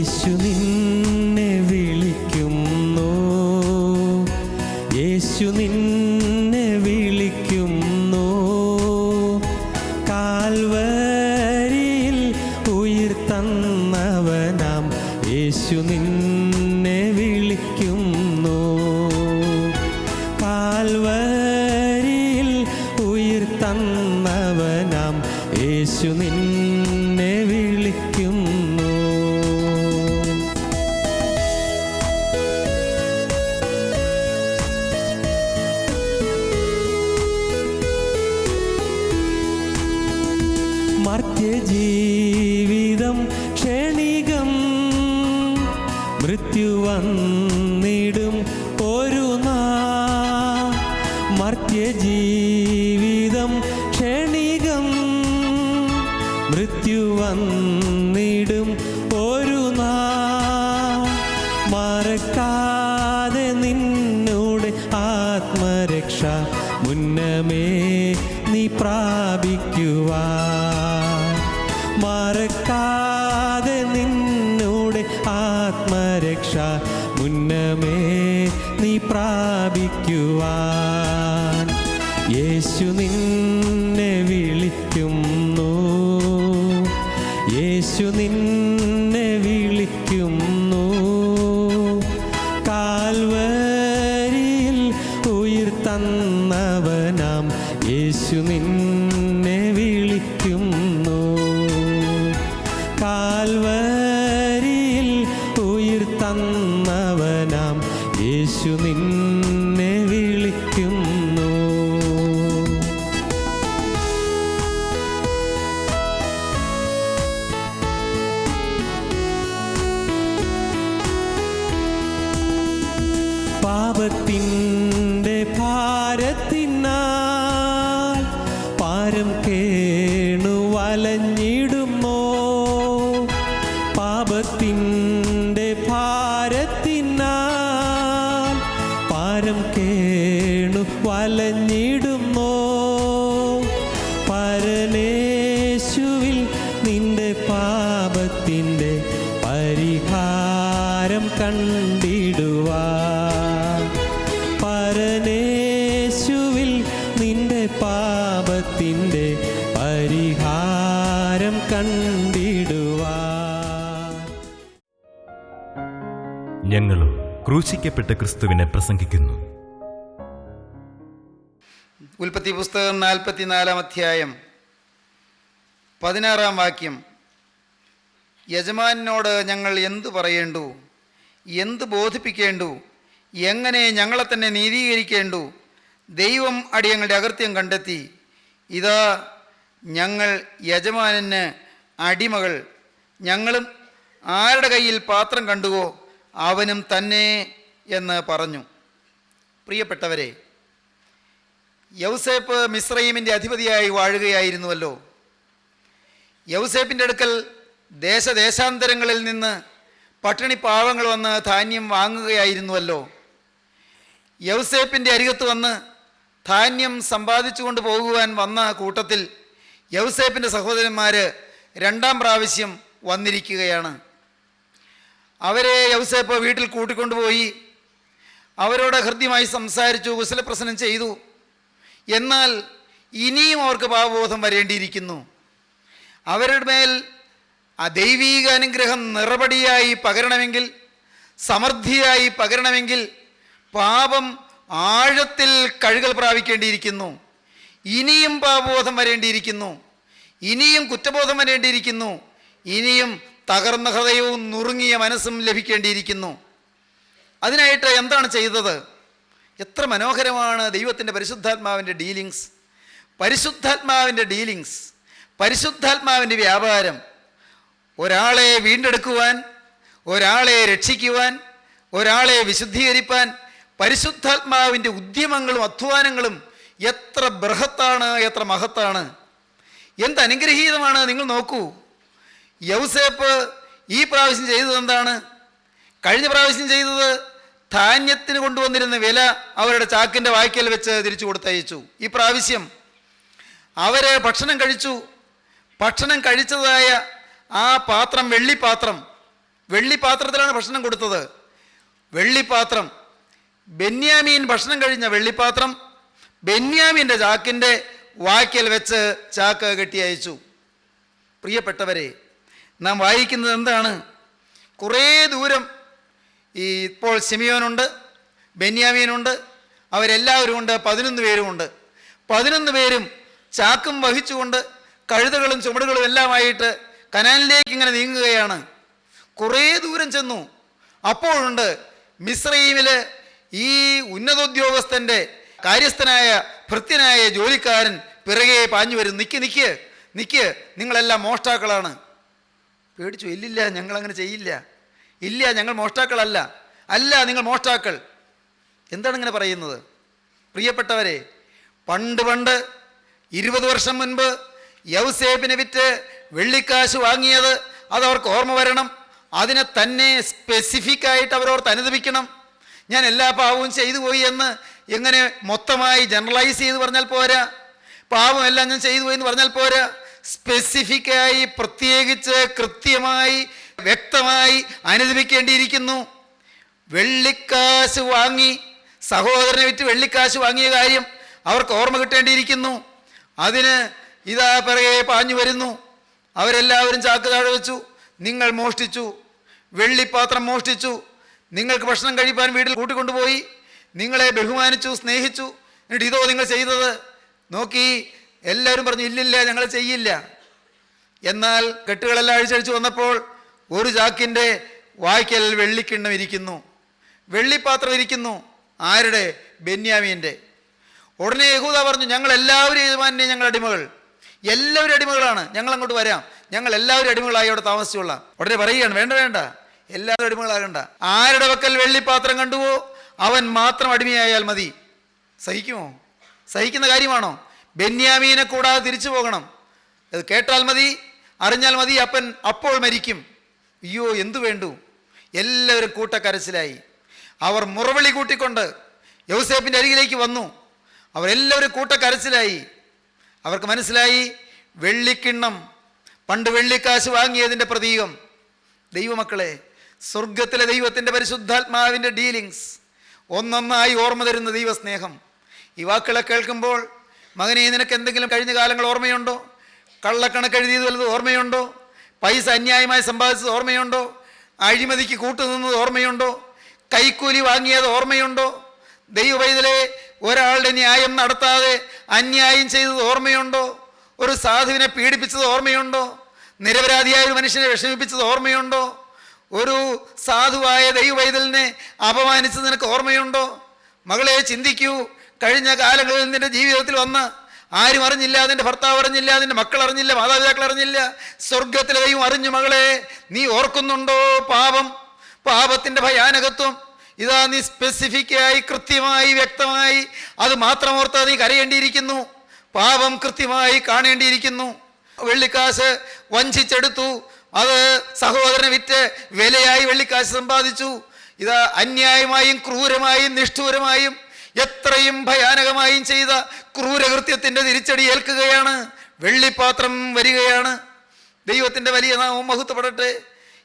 യേശു നിന്നെ വിളിക്കുന്നു, യേശു നിന്നെ വിളിക്കുന്നു. കാൽവരിയിൽ ഉയിർത്തന്നവനാം യേശു നിന്നെ വിളിക്കുന്നു. കാൽവരിയിൽ ഉയിർത്തന്നവനാം യേശു നിന്നെ വിളിക്കുന്നു. മർത്യജീവിതം ക്ഷണികം, മൃത്യു വന്നിടും ഒരു നാൾ. മർത്യജീവിതം ക്ഷണികം, മൃത്യു വന്നിടും ഒരു നാൾ. മറക്കാതെ നിന്നോട് ആത്മരക്ഷ മുന്നമേ നീ പ്രാപിക്കുവാൻ. മറക്കാതെ നിന്നോട് ആത്മരക്ഷ മുന്നമേ നീ പ്രാപിക്കുവാൻ. യേശു നിന്നെ വിളിക്കുന്നു, യേശു നിന്നെ വിളിക്കുന്നു. കാൽവരിയിൽ ഉയിർത്തന്നവനാം യേശു നിന്നെ വിളിക്കുന്നു. കാൽവരിയിൽ ഉയിർത്തന്നവനാം യേശു നിന്നെ വിളിക്കുന്നു. പാപത്തിൻ്റെ ഭാരത്തിനാൽ പാരം കേണു വലഞ്ഞിടുമോ? പാപത്തിൻ്റെ ഭാരത്തിനാൽ പാരം കേണു വലഞ്ഞിടുമോ? പരനേശുവിൽ നിന്റെ പാപത്തിൻ്റെ പരിഹാരം കണ്ടിടുവാൻ. പരനേശുവിൽ നിന്റെ പാപത്തിൻ്റെ പരിഹാരം കണ്ടിടുവാൻ. ഞങ്ങളും ക്രൂശിക്കപ്പെട്ട ക്രിസ്തുവിനെ പ്രസംഗിക്കുന്നു. ഉൽപ്പത്തി പുസ്തകം 44 അധ്യായം 16 വാക്യം. യജമാനോട് ഞങ്ങൾ എന്തു പറയേണ്ടു? എന്ത് ബോധിപ്പിക്കേണ്ടു? എങ്ങനെ ഞങ്ങളെ തന്നെ നീതീകരിക്കേണ്ടു? ദൈവം അടിയങ്ങളുടെ അകൃത്യം കണ്ടെത്തി. ഇതാ ഞങ്ങൾ യജമാനന് അടിമകൾ. ഞങ്ങളും ആരുടെ കയ്യിൽ പാത്രം കണ്ടുവോ അവനും തന്നെ എന്ന് പറഞ്ഞു. പ്രിയപ്പെട്ടവരെ, യൗസേപ്പ് മിസ്രയീമിൻ്റെ അധിപതിയായി വാഴുകയായിരുന്നുവല്ലോ. യൗസേപ്പിൻ്റെ അടുക്കൽ ദേശദേശാന്തരങ്ങളിൽ നിന്ന് പട്ടിണി പാവങ്ങൾ വന്ന് ധാന്യം വാങ്ങുകയായിരുന്നുവല്ലോ. യൗസേപ്പിൻ്റെ അരികത്ത് വന്ന് ധാന്യം സമ്പാദിച്ചു കൊണ്ട് പോകുവാൻ വന്ന കൂട്ടത്തിൽ യൗസേപ്പിൻ്റെ സഹോദരന്മാർ 2ാം പ്രാവശ്യം വന്നിരിക്കുകയാണ്. അവരെ യൗസേപ്പ് വീട്ടിൽ കൂട്ടിക്കൊണ്ടുപോയി അവരോട് ഹൃദ്യമായി സംസാരിച്ചു, കുശലപ്രശ്നം ചെയ്തു. എന്നാൽ ഇനിയും അവർക്ക് പാപബോധം വരേണ്ടിയിരിക്കുന്നു. അവരുടെ മേൽ ആ ദൈവീക അനുഗ്രഹം നിറപടിയായി പകരണമെങ്കിൽ, സമൃദ്ധിയായി പകരണമെങ്കിൽ പാപം ആഴത്തിൽ കഴുകൽ പ്രാപിക്കേണ്ടിയിരിക്കുന്നു. ഇനിയും പാപബോധം വരേണ്ടിയിരിക്കുന്നു, ഇനിയും കുറ്റബോധം വരേണ്ടിയിരിക്കുന്നു, ഇനിയും തകർന്ന ഹൃദയവും നുറുങ്ങിയ മനസ്സും ലഭിക്കേണ്ടിയിരിക്കുന്നു. അതിനായിട്ട് എന്താണ് ചെയ്തത്? എത്ര മനോഹരമാണ് ദൈവത്തിൻ്റെ പരിശുദ്ധാത്മാവിൻ്റെ ഡീലിങ്സ്, പരിശുദ്ധാത്മാവിൻ്റെ വ്യാപാരം. ഒരാളെ വീണ്ടെടുക്കുവാൻ, ഒരാളെ രക്ഷിക്കുവാൻ, ഒരാളെ വിശുദ്ധീകരിപ്പാൻ പരിശുദ്ധാത്മാവിൻ്റെ ഉദ്യമങ്ങളും അധ്വാനങ്ങളും എത്ര ബൃഹത്താണ്, എത്ര മഹത്താണ്, എന്ത് അനുഗ്രഹീതമാണ്. നിങ്ങൾ നോക്കൂ, യൗസേപ്പ് ഈ പ്രാവശ്യം ചെയ്തത് എന്താണ്? കഴിഞ്ഞ പ്രാവശ്യം ചെയ്തത് ധാന്യത്തിന് കൊണ്ടുവന്നിരുന്ന വില അവരുടെ ചാക്കിൻ്റെ വായ്ക്കൽ വെച്ച് തിരിച്ചു കൊടുത്തയച്ചു. ഈ പ്രാവശ്യം അവർ ഭക്ഷണം കഴിച്ചു. ഭക്ഷണം കഴിച്ചതായ ആ പാത്രം, വെള്ളിപ്പാത്രം, വെള്ളിപ്പാത്രത്തിലാണ് ഭക്ഷണം കൊടുത്തത്. വെള്ളിപ്പാത്രം, ബെന്യാമീൻ ഭക്ഷണം കഴിഞ്ഞ വെള്ളിപ്പാത്രം ബെന്യാമീൻ്റെ ചാക്കിൻ്റെ വായ്ക്കൽ വെച്ച് ചാക്ക് കെട്ടി അയച്ചു. പ്രിയപ്പെട്ടവരെ, നാം വായിക്കുന്നത് എന്താണ്? കുറേ ദൂരം ഇപ്പോൾ ശിമിയോനുണ്ട്, ബെന്യാമീനുണ്ട്, അവരെല്ലാവരും ഉണ്ട്, 11 പേരുമുണ്ട്. 11 പേരും ചാക്കും വഹിച്ചുകൊണ്ട് കഴുതകളും ചുമടുകളും എല്ലാമായിട്ട് കനാനിലേക്ക് ഇങ്ങനെ നീങ്ങുകയാണ്. കുറേ ദൂരം ചെന്നു. അപ്പോഴുണ്ട് മിസ്രയീമില് ഈ ഉന്നതോദ്യോഗസ്ഥൻ്റെ കാര്യസ്ഥനായ ഭൃത്യനായ ജോലിക്കാരൻ പിറകെ പാഞ്ഞു വരും. നിക്ക് നിക്ക് നിക്ക്, നിങ്ങളെല്ലാം മോഷ്ടാക്കളാണ്. പേടിച്ചു. ഇല്ലില്ല, ഞങ്ങളങ്ങനെ ചെയ്യില്ല. ഇല്ല, ഞങ്ങൾ മോഷ്ടാക്കളല്ല. അല്ല, നിങ്ങൾ മോഷ്ടാക്കൾ. എന്താണ് ഇങ്ങനെ പറയുന്നത്? പ്രിയപ്പെട്ടവരെ, പണ്ട് 20 വർഷം മുൻപ് യൗസേപ്പിനെ വിറ്റ് വെള്ളിക്കാശ് വാങ്ങിയത് അതവർക്ക് ഓർമ്മ വരണം. അതിനെ തന്നെ സ്പെസിഫിക്കായിട്ട് അവരോർത്ത് അനുദപിക്കണം. ഞാൻ എല്ലാ പാവവും ചെയ്തു പോയി എന്ന് എങ്ങനെ മൊത്തമായി ജനറലൈസ് ചെയ്ത് പറഞ്ഞാൽ പോരാ. പാവമെല്ലാം ഞാൻ ചെയ്തു പോയി എന്ന് പറഞ്ഞാൽ പോരാ. സ്പെസിഫിക്കായി, പ്രത്യേകിച്ച്, കൃത്യമായി, വ്യക്തമായി അനുദപിക്കേണ്ടിയിരിക്കുന്നു. വെള്ളിക്കാശ് വാങ്ങി, സഹോദരനെ വിറ്റ് വെള്ളിക്കാശ് വാങ്ങിയ കാര്യം അവർക്ക് ഓർമ്മ കിട്ടേണ്ടിയിരിക്കുന്നു. അതിന് ഇതാ പിറകെ പാഞ്ഞു വരുന്നു. അവരെല്ലാവരും ചാക്ക് താഴെ വെച്ചു. നിങ്ങൾ മോഷ്ടിച്ചു, വെള്ളിപ്പാത്രം മോഷ്ടിച്ചു, നിങ്ങൾക്ക് ഭക്ഷണം കഴിപ്പാൻ വീട്ടിൽ കൂട്ടിക്കൊണ്ടുപോയി, നിങ്ങളെ ബഹുമാനിച്ചു, സ്നേഹിച്ചു, എന്നിട്ട് ഇതോ നിങ്ങൾ ചെയ്തത്. നോക്കി എല്ലാവരും പറഞ്ഞു, ഇല്ലില്ല, ഞങ്ങൾ ചെയ്യില്ല. എന്നാൽ കെട്ടുകളെല്ലാം അഴിച്ചഴിച്ചു വന്നപ്പോൾ ഒരു ചാക്കിൻ്റെ വായ്ക്കൽ വെള്ളിക്കിണ്ണം ഇരിക്കുന്നു, വെള്ളിപ്പാത്രം ഇരിക്കുന്നു. ആരുടെ? ബെന്യാമീൻ്റെ. ഉടനെ യഹൂദ പറഞ്ഞു, ഞങ്ങൾ എല്ലാവരും യജമാനെ, ഞങ്ങൾ അടിമകൾ, എല്ലാവരും അടിമകളാണ്, ഞങ്ങൾ അങ്ങോട്ട് വരാം, ഞങ്ങൾ എല്ലാവരും അടിമകളായി അവിടെ താമസിച്ചുകൊള്ളാം. ഉടനെ പറയുകയാണ്, വേണ്ട വേണ്ട, എല്ലാവരും അടിമകളാകണ്ട. ആരുടെ പക്കൽ വെള്ളിപ്പാത്രം കണ്ടുവോ അവൻ മാത്രം അടിമയായാൽ മതി. സഹിക്കുമോ? സഹിക്കുന്ന കാര്യമാണോ? ബെന്യാമീനെ കൂടാതെ തിരിച്ചു പോകണം. അത് കേട്ടാൽ മതി, അറിഞ്ഞാൽ മതി, അപ്പൻ അപ്പോൾ മരിക്കും. അയ്യോ, എന്തു വേണ്ടു? എല്ലാവരും കൂട്ടക്കരച്ചിലായി. അവർ മുറവിളി കൂട്ടിക്കൊണ്ട് യൗസേപ്പിൻ്റെ അരികിലേക്ക് വന്നു. അവരെല്ലാവരും കൂട്ടക്കരച്ചിലായി. അവർക്ക് മനസ്സിലായി, വെള്ളിക്കിണ്ണം പണ്ട് വെള്ളിക്കാശ് വാങ്ങിയതിൻ്റെ പ്രതീകം. ദൈവമക്കളെ, സ്വർഗത്തിലെ ദൈവത്തിൻ്റെ പരിശുദ്ധാത്മാവിൻ്റെ ഡീലിങ്സ് ഒന്നൊന്നായി ഓർമ്മ തരുന്ന ദൈവസ്നേഹം. ഈ വാക്കുകളെ കേൾക്കുമ്പോൾ, മകനെ, നിനക്ക് എന്തെങ്കിലും കഴിഞ്ഞ കാലങ്ങൾ ഓർമ്മയുണ്ടോ? കള്ളക്കണക്ക് എഴുതിയത് വല്ലത് ഓർമ്മയുണ്ടോ? പൈസ അന്യായമായി സമ്പാദിച്ചത് ഓർമ്മയുണ്ടോ? അഴിമതിക്ക് കൂട്ടുനിന്നത് ഓർമ്മയുണ്ടോ? കൈക്കൂലി വാങ്ങിയത് ഓർമ്മയുണ്ടോ? ദൈവവൈതലെ, ഒരാളുടെ ന്യായം നടത്താതെ അന്യായം ചെയ്തത് ഓർമ്മയുണ്ടോ? ഒരു സാധുവിനെ പീഡിപ്പിച്ചത് ഓർമ്മയുണ്ടോ? നിരപരാധിയായ ഒരു മനുഷ്യനെ വിഷമിപ്പിച്ചത് ഓർമ്മയുണ്ടോ? ഒരു സാധുവായ ദൈവവൈതലിനെ അപമാനിച്ചത് നിനക്ക് ഓർമ്മയുണ്ടോ? മകളെ, ചിന്തിക്കൂ. കഴിഞ്ഞ കാലങ്ങളിൽ നിന്റെ ജീവിതത്തിൽ വന്ന് ആരും അറിഞ്ഞില്ല, നിന്റെ ഭർത്താവ് അറിഞ്ഞില്ല, നിന്റെ മക്കൾ അറിഞ്ഞില്ല, മാതാപിതാക്കൾ അറിഞ്ഞില്ല, സ്വർഗത്തിലെ ദൈവം അറിഞ്ഞു. മകളെ, നീ ഓർക്കുന്നുണ്ടോ പാപത്തിൻ്റെ ഭയാനകത്വം? ഇതാ, നീ സ്പെസിഫിക്കായി, കൃത്യമായി, വ്യക്തമായി അത് മാത്രം ഓർത്ത് നീ കരയേണ്ടിയിരിക്കുന്നു. പാപം കൃത്യമായി കാണേണ്ടിയിരിക്കുന്നു. വെള്ളിക്കാശ് വഞ്ചിച്ചെടുത്തു, അത് സഹോദരനെ വിറ്റ് വിലയായി വെള്ളിക്കാശ് സമ്പാദിച്ചു. ഇതാ, അന്യായമായും ക്രൂരമായും നിഷ്ഠൂരമായും എത്രയും ഭയാനകമായും ചെയ്ത ക്രൂരകൃത്യത്തിൻ്റെ തിരിച്ചടി ഏൽക്കുകയാണ്. വെള്ളിപ്പാത്രം വരികയാണ്. ദൈവത്തിൻ്റെ വലിയ നാമം മഹത്വപ്പെടട്ടെ.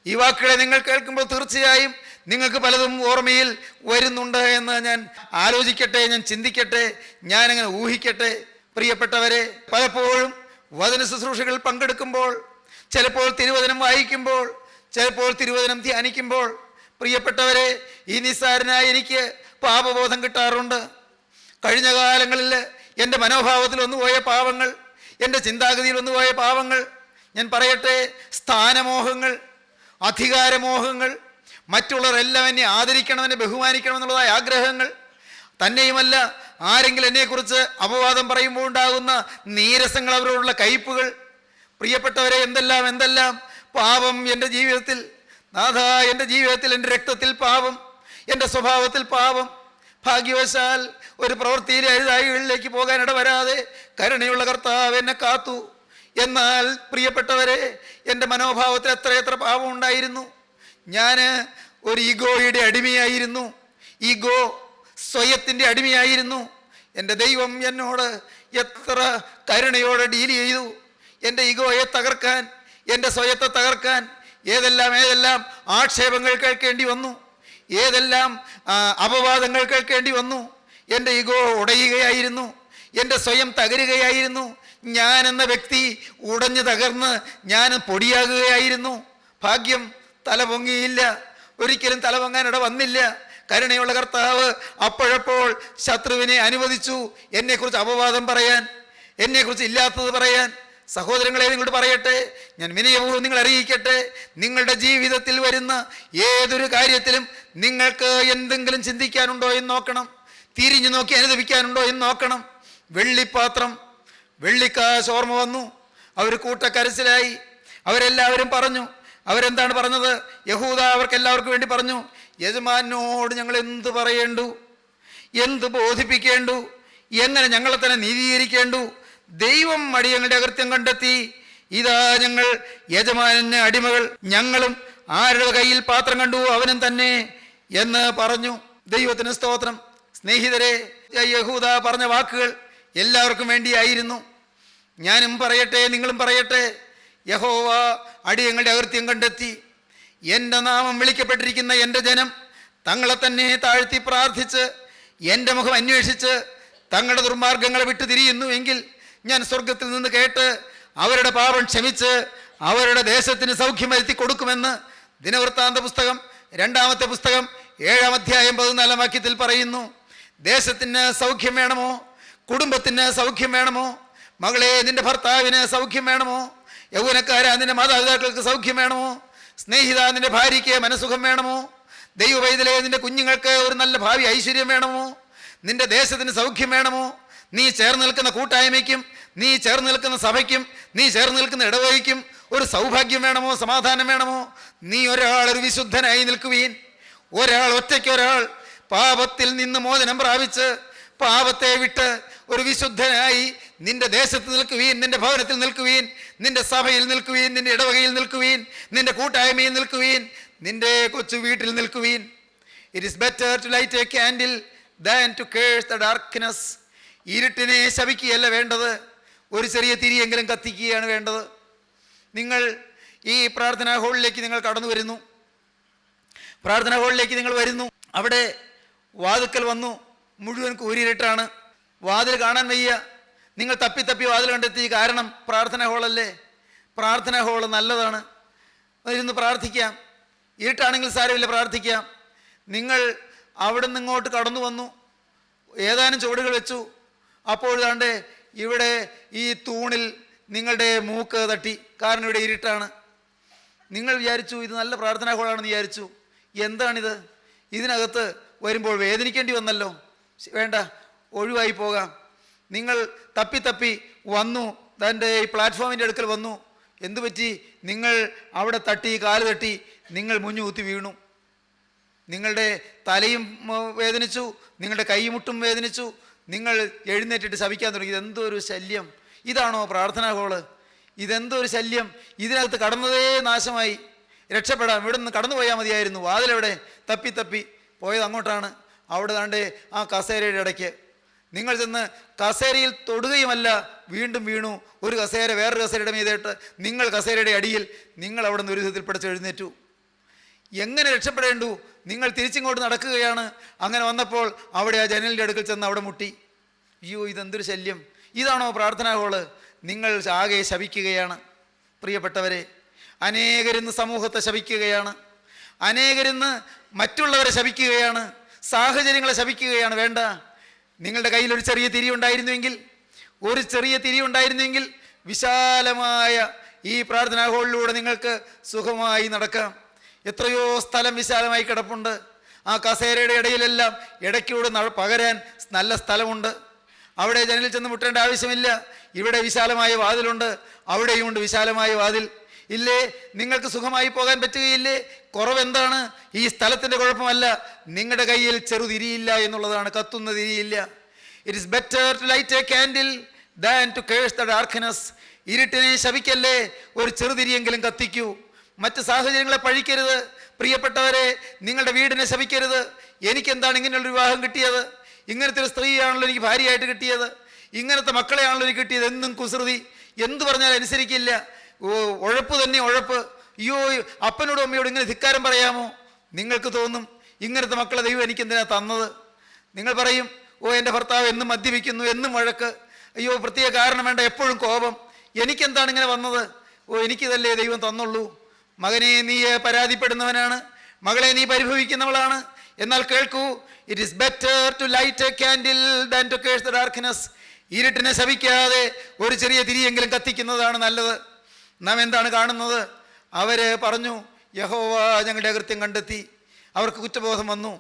ഈ വാക്കുകളെ നിങ്ങൾ കേൾക്കുമ്പോൾ തീർച്ചയായും നിങ്ങൾക്ക് പലതും ഓർമ്മയിൽ വരുന്നുണ്ട് എന്ന് ഞാൻ ആലോചിക്കട്ടെ, ഞാൻ ചിന്തിക്കട്ടെ, ഞാനങ്ങനെ ഊഹിക്കട്ടെ. പ്രിയപ്പെട്ടവരെ, പലപ്പോഴും വചന ശുശ്രൂഷകളിൽ പങ്കെടുക്കുമ്പോൾ, ചിലപ്പോൾ തിരുവചനം വായിക്കുമ്പോൾ, ചിലപ്പോൾ തിരുവചനം ധ്യാനിക്കുമ്പോൾ, പ്രിയപ്പെട്ടവരെ, ഈ നിസ്സാരനായ എനിക്ക് പാപബോധം കിട്ടാറുണ്ട്. കഴിഞ്ഞ കാലങ്ങളിൽ എൻ്റെ മനോഭാവത്തിൽ വന്നുപോയ പാവങ്ങൾ, എൻ്റെ ചിന്താഗതിയിൽ വന്നുപോയ പാവങ്ങൾ ഞാൻ പറയട്ടെ. സ്ഥാനമോഹങ്ങൾ, അധികാരമോഹങ്ങൾ, മറ്റുള്ളവരെല്ലാം എന്നെ ആദരിക്കണം, എന്നെ ബഹുമാനിക്കണം എന്നുള്ളതായ ആഗ്രഹങ്ങൾ, തന്നെയുമല്ല ആരെങ്കിലും എന്നെക്കുറിച്ച് അപവാദം പറയുമ്പോൾ ഉണ്ടാകുന്ന നീരസങ്ങൾ, അവരോടുള്ള കയ്പുകൾ. പ്രിയപ്പെട്ടവരെ, എന്തെല്ലാം പാപം എൻ്റെ ജീവിതത്തിൽ. നാഥ, എൻ്റെ ജീവിതത്തിൽ, എൻ്റെ രക്തത്തിൽ പാപം, എൻ്റെ സ്വഭാവത്തിൽ പാപം. ഭാഗ്യവശാൽ ഒരു പ്രവൃത്തിയിൽ അഴുതായികളിലേക്ക് പോകാൻ ഇടവരാതെ കരുണയുള്ള കർത്താവ് എന്നെ കാത്തു. എന്നാൽ പ്രിയപ്പെട്ടവരെ, എൻ്റെ മനോഭാവത്തിൽ എത്രയെത്ര പാപം ഉണ്ടായിരുന്നു. ഞാൻ ഒരു ഈഗോയുടെ അടിമയായിരുന്നു. ഈഗോ, സ്വയത്തിൻ്റെ അടിമയായിരുന്നു. എൻ്റെ ദൈവം എന്നോട് എത്ര കരുണയോടെ ഡീൽ ചെയ്തു. എൻ്റെ ഈഗോയെ തകർക്കാൻ, എൻ്റെ സ്വയത്തെ തകർക്കാൻ ഏതെല്ലാം ആക്ഷേപങ്ങൾ കേൾക്കേണ്ടി വന്നു, ഏതെല്ലാം അപവാദങ്ങൾ കേൾക്കേണ്ടി വന്നു. എൻ്റെ ഈഗോ ഉടയുകയായിരുന്നു, എൻ്റെ സ്വയം തകരുകയായിരുന്നു, ഞാൻ എന്ന വ്യക്തി ഉടഞ്ഞു തകർന്ന് ഞാൻ പൊടിയാകുകയായിരുന്നു. ഭാഗ്യം തല പൊങ്ങിയില്ല, ഒരിക്കലും തല പൊങ്ങാനിട വന്നില്ല. കരുണയുള്ള കർത്താവ് അപ്പോഴപ്പോൾ ശത്രുവിനെ അനുവദിച്ചു എന്നെക്കുറിച്ച് അപവാദം പറയാൻ, എന്നെക്കുറിച്ച് ഇല്ലാത്തത് പറയാൻ. സഹോദരങ്ങളെ, നിങ്ങളോട് പറയട്ടെ, ഞാൻ വിനയപൂർവ്വം നിങ്ങൾ അറിയിക്കട്ടെ, നിങ്ങളുടെ ജീവിതത്തിൽ വരുന്ന ഏതൊരു കാര്യത്തിലും നിങ്ങൾക്ക് എന്തെങ്കിലും ചിന്തിക്കാനുണ്ടോ എന്ന് നോക്കണം, തിരിഞ്ഞു നോക്കി അനുദപിക്കാനുണ്ടോ എന്ന് നോക്കണം. വെള്ളിപ്പാത്രം, വെള്ളിക്കാശ് ഓർമ്മ വന്നു. അവർ കൂട്ടക്കരച്ചിലായി. അവരെല്ലാവരും പറഞ്ഞു. അവരെന്താണ് പറഞ്ഞത്? യഹൂദ അവർക്കെല്ലാവർക്കും വേണ്ടി പറഞ്ഞു, യജമാനോട് ഞങ്ങൾ എന്ത് പറയേണ്ടു, എന്ത് ബോധിപ്പിക്കേണ്ടു, എങ്ങനെ ഞങ്ങളെ തന്നെ നീതീകരിക്കേണ്ടു? ദൈവം അടിയങ്ങളുടെ അകൃത്യം കണ്ടെത്തി, ഇതാ ഞങ്ങൾ യജമാനന് അടിമകൾ, ഞങ്ങളും ആരുടെ കയ്യിൽ പാത്രം കണ്ടു അവനും തന്നെ എന്ന് പറഞ്ഞു. ദൈവത്തിന് സ്തോത്രം. സ്നേഹിതരെ, യഹൂദ പറഞ്ഞ വാക്കുകൾ എല്ലാവർക്കും വേണ്ടിയായിരുന്നു. ഞാനും പറയട്ടെ, നിങ്ങളും പറയട്ടെ, യഹോവ അടിയങ്ങളുടെ അകൃത്യം കണ്ടെത്തി, എൻ്റെ നാമം വിളിക്കപ്പെട്ടിരിക്കുന്ന എൻ്റെ ജനം തങ്ങളെ തന്നെ താഴ്ത്തി പ്രാർത്ഥിച്ച് എൻ്റെ മുഖം അന്വേഷിച്ച് തങ്ങളുടെ ദുർമാർഗങ്ങളെ വിട്ടു തിരിയുന്നുവെങ്കിൽ ഞാൻ സ്വർഗത്തിൽ നിന്ന് കേട്ട് അവരുടെ പാപം ക്ഷമിച്ച് അവരുടെ ദേശത്തിന് സൗഖ്യം വരുത്തി കൊടുക്കുമെന്ന് ദിനവൃത്താന്ത പുസ്തകം 2-ാമത്തെ പുസ്തകം 7-ാം അധ്യായം 14-ാം വാക്യത്തിൽ പറയുന്നു. ദേശത്തിന് സൗഖ്യം വേണമോ? കുടുംബത്തിന് സൗഖ്യം വേണമോ? മകളെ, നിന്റെ ഭർത്താവിന് സൗഖ്യം വേണമോ? യൗവനക്കാരാ, നിന്റെ മാതാപിതാക്കൾക്ക് സൗഖ്യം വേണമോ? സ്നേഹിത, നിന്റെ ഭാര്യയ്ക്ക് മനസുഖം വേണമോ? ദൈവവൈതലേ, നിന്റെ കുഞ്ഞുങ്ങൾക്ക് ഒരു നല്ല ഭാവി ഐശ്വര്യം വേണമോ? നിന്റെ ദേശത്തിന് സൗഖ്യം വേണമോ? നീ ചേർന്ന് നിൽക്കുന്ന കൂട്ടായ്മയ്ക്കും, നീ ചേർന്ന് നിൽക്കുന്ന സഭയ്ക്കും, നീ ചേർന്ന് നിൽക്കുന്ന ഇടവകയ്ക്കും ഒരു സൗഭാഗ്യം വേണമോ? സമാധാനം വേണമോ? നീ ഒരു വിശുദ്ധനായി നിൽക്കുവീൻ. ഒരാൾ പാപത്തിൽ നിന്ന് മോചനം പ്രാപിച്ച് പാപത്തെ വിട്ട് ഒരു വിശുദ്ധനായി നിന്റെ ദേശത്ത് നിൽക്കുവീൻ, നിന്റെ ഭവനത്തിൽ നിൽക്കുവീൻ, നിന്റെ സഭയിൽ നിൽക്കുവീൻ, നിന്റെ ഇടവകയിൽ നിൽക്കുവീൻ, നിന്റെ കൂട്ടായ്മയിൽ നിൽക്കുവീൻ, നിന്റെ കൊച്ചു വീട്ടിൽ നിൽക്കുവീൻ. It is better to light a candle than to curse the darkness. ഇരുട്ടിനെ ശപിക്കുകയല്ല വേണ്ടത്, ഒരു ചെറിയ തിരിയെങ്കിലും കത്തിക്കുകയാണ് വേണ്ടത്. നിങ്ങൾ ഈ പ്രാർത്ഥനാ ഹാളിലേക്ക് നിങ്ങൾ കടന്നു വരുന്നു. പ്രാർത്ഥനാ ഹാളിലേക്ക് നിങ്ങൾ വരുന്നു. അവിടെ വാതുക്കൽ വന്നു, മുഴുവൻ കൂരിരുട്ടാണ്, വാതിൽ കാണാൻ വയ്യ. നിങ്ങൾ തപ്പി വാതിൽ കണ്ടെത്തി. കാരണം പ്രാർത്ഥനാ ഹാളല്ലേ. പ്രാർത്ഥനാ ഹാള് നല്ലതാണ്, ഇരുന്ന് പ്രാർത്ഥിക്കാം. ഇരുട്ടാണെങ്കിൽ സാരമില്ല, പ്രാർത്ഥിക്കാം. നിങ്ങൾ അവിടെ നിന്ന് ഇങ്ങോട്ട് കടന്നു വന്നു, ഏതാനും ചുവടുകൾ വെച്ചു. അപ്പോൾ ദാണ്ടേ ഇവിടെ ഈ തൂണിൽ നിങ്ങളുടെ മൂക്ക് തട്ടി. കാരണം ഇവിടെ ഇരുട്ടാണ്. നിങ്ങൾ വിചാരിച്ചു ഇത് നല്ല പ്രാർത്ഥനാ ഹാളാണെന്ന് വിചാരിച്ചു. എന്താണിത്? ഇതിനകത്ത് വരുമ്പോൾ വേദനിക്കേണ്ടി വന്നല്ലോ. വേണ്ട, ഒഴിവായി പോകാം. നിങ്ങൾ തപ്പി വന്നു, തൻ്റെ ഈ പ്ലാറ്റ്ഫോമിൻ്റെ അടുക്കൽ വന്നു. എന്തു പറ്റി? നിങ്ങൾ അവിടെ തട്ടി, കാല് തട്ടി, നിങ്ങൾ മുഞ്ഞുകുത്തി വീണു. നിങ്ങളുടെ തലയും വേദനിച്ചു, നിങ്ങളുടെ കൈമുട്ടും വേദനിച്ചു. നിങ്ങൾ എഴുന്നേറ്റിട്ട് ശപിക്കാൻ തുടങ്ങി. ഇതെന്തോ ഒരു ശല്യം! ഇതാണോ പ്രാർത്ഥനാ ഹാള്? ഇതെന്തോ ഒരു ശല്യം! ഇതിനകത്ത് കടന്നതേ നാശമായി. രക്ഷപ്പെടാം, ഇവിടെ നിന്ന് കടന്നു പോയാൽ മതിയായിരുന്നു. വാതിലെവിടെ? തപ്പി പോയത് അങ്ങോട്ടാണ്. അവിടെ താണ്ടേ ആ കസേരയുടെ ഇടയ്ക്ക് നിങ്ങൾ ചെന്ന് കസേരയിൽ തൊടുകയുമല്ല, വീണ്ടും വീണു. ഒരു കസേര വേറൊരു കസേരയുടെ മീതേട്ട് നിങ്ങൾ കസേരയുടെ അടിയിൽ. നിങ്ങൾ അവിടെ നിന്ന് ഒരു വിധത്തിൽ പിടിച്ച് എഴുന്നേറ്റു. എങ്ങനെ രക്ഷപ്പെടേണ്ടു? നിങ്ങൾ തിരിച്ചിങ്ങോട്ട് നടക്കുകയാണ്. അങ്ങനെ വന്നപ്പോൾ അവിടെ ആ ജനലിൻ്റെ അടുക്കൽ ചെന്ന് അവിടെ മുട്ടി. അയ്യോ, ഇതെന്തൊരു ശല്യം! ഇതാണോ പ്രാർത്ഥനാ ഹാള്? നിങ്ങൾ ആകെ ശപിക്കുകയാണ്. പ്രിയപ്പെട്ടവരെ, അനേകരിന്ന് സമൂഹത്തെ ശപിക്കുകയാണ്, അനേകരിന്ന് മറ്റുള്ളവരെ ശപിക്കുകയാണ്, സാഹചര്യങ്ങളെ ശപിക്കുകയാണ്. വേണ്ട. നിങ്ങളുടെ കയ്യിൽ ഒരു ചെറിയ തിരി ഉണ്ടായിരുന്നെങ്കിൽ വിശാലമായ ഈ പ്രാർത്ഥനാ ഹാളിലൂടെ നിങ്ങൾക്ക് സുഖമായി നടക്കാം. എത്രയോ സ്ഥലം വിശാലമായി കിടപ്പുണ്ട്. ആ കസേരയുടെ ഇടയിലെല്ലാം ഇടയ്ക്കൂടെ പകരാൻ നല്ല സ്ഥലമുണ്ട്. അവിടെ ജനലിൽ ചെന്ന് മുട്ടേണ്ട ആവശ്യമില്ല. ഇവിടെ വിശാലമായ വാതിലുണ്ട്, അവിടെയുമുണ്ട് വിശാലമായ വാതിൽ. ഇല്ലേ? നിങ്ങൾക്ക് സുഖമായി പോകാൻ പറ്റുകയില്ലേ? കുറവെന്താണ്? ഈ സ്ഥലത്തിൻ്റെ കുഴപ്പമല്ല, നിങ്ങളുടെ കയ്യിൽ ചെറുതിരിയില്ല എന്നുള്ളതാണ്, കത്തുന്ന തിരിയില്ല. It is better to light a candle than to curse the darkness. ഇരുട്ടിനെ ശപിക്കല്ലേ, ഒരു ചെറുതിരിയെങ്കിലും കത്തിക്കൂ. മറ്റ് സാഹചര്യങ്ങളെ പഴിക്കരുത്. പ്രിയപ്പെട്ടവരെ, നിങ്ങളുടെ വീടിനെ ശപിക്കരുത്. എനിക്കെന്താണ് ഇങ്ങനെയുള്ള വിവാഹം കിട്ടിയത്? ഇങ്ങനത്തെ ഒരു സ്ത്രീയാണല്ലോ എനിക്ക് ഭാര്യയായിട്ട് കിട്ടിയത്, ഇങ്ങനത്തെ മക്കളെയാണല്ലോ എനിക്ക് കിട്ടിയത്. എന്നും കുസൃതി, എന്തു പറഞ്ഞാൽ അനുസരിക്കില്ല, ഉഴപ്പ് തന്നെ ഉഴപ്പ്. അയ്യോ അപ്പനോടും അമ്മയോടും ഇങ്ങനെ ധിക്കാരം പറയാമോ? നിങ്ങൾക്ക് തോന്നും ഇങ്ങനത്തെ മക്കളെ ദൈവം എനിക്കെന്തിനാ തന്നത്. നിങ്ങൾ പറയും, ഓ എൻ്റെ ഭർത്താവ് എന്നും മദ്യപിക്കുന്നു, എന്നും വഴക്ക്, അയ്യോ പ്രത്യേക കാരണം വേണ്ട, എപ്പോഴും കോപം, എനിക്കെന്താണ് ഇങ്ങനെ വന്നത്? ഓ എനിക്കിതല്ലേ ദൈവം തന്നുള്ളൂ. മകനെ നീ പരാതിപ്പെടുന്നവനാണ്, മകളെ നീ പരിഭവിക്കുന്നവളാണ്. എന്നാൽ കേൾക്കൂ, it is better to light a candle than to curse the darkness. ഇരുട്ടിനെ ശപിക്കാതെ ഒരു ചെറിയ തിരിയെങ്കിലും കത്തിക്കുന്നതാണ് നല്ലത്. നാം എന്താണ് കാണുന്നത്? അവർ പറഞ്ഞു, യഹോവ ഞങ്ങളുടെ അകൃത്യം കണ്ടെത്തി. അവർക്ക് കുറ്റബോധം വന്നു.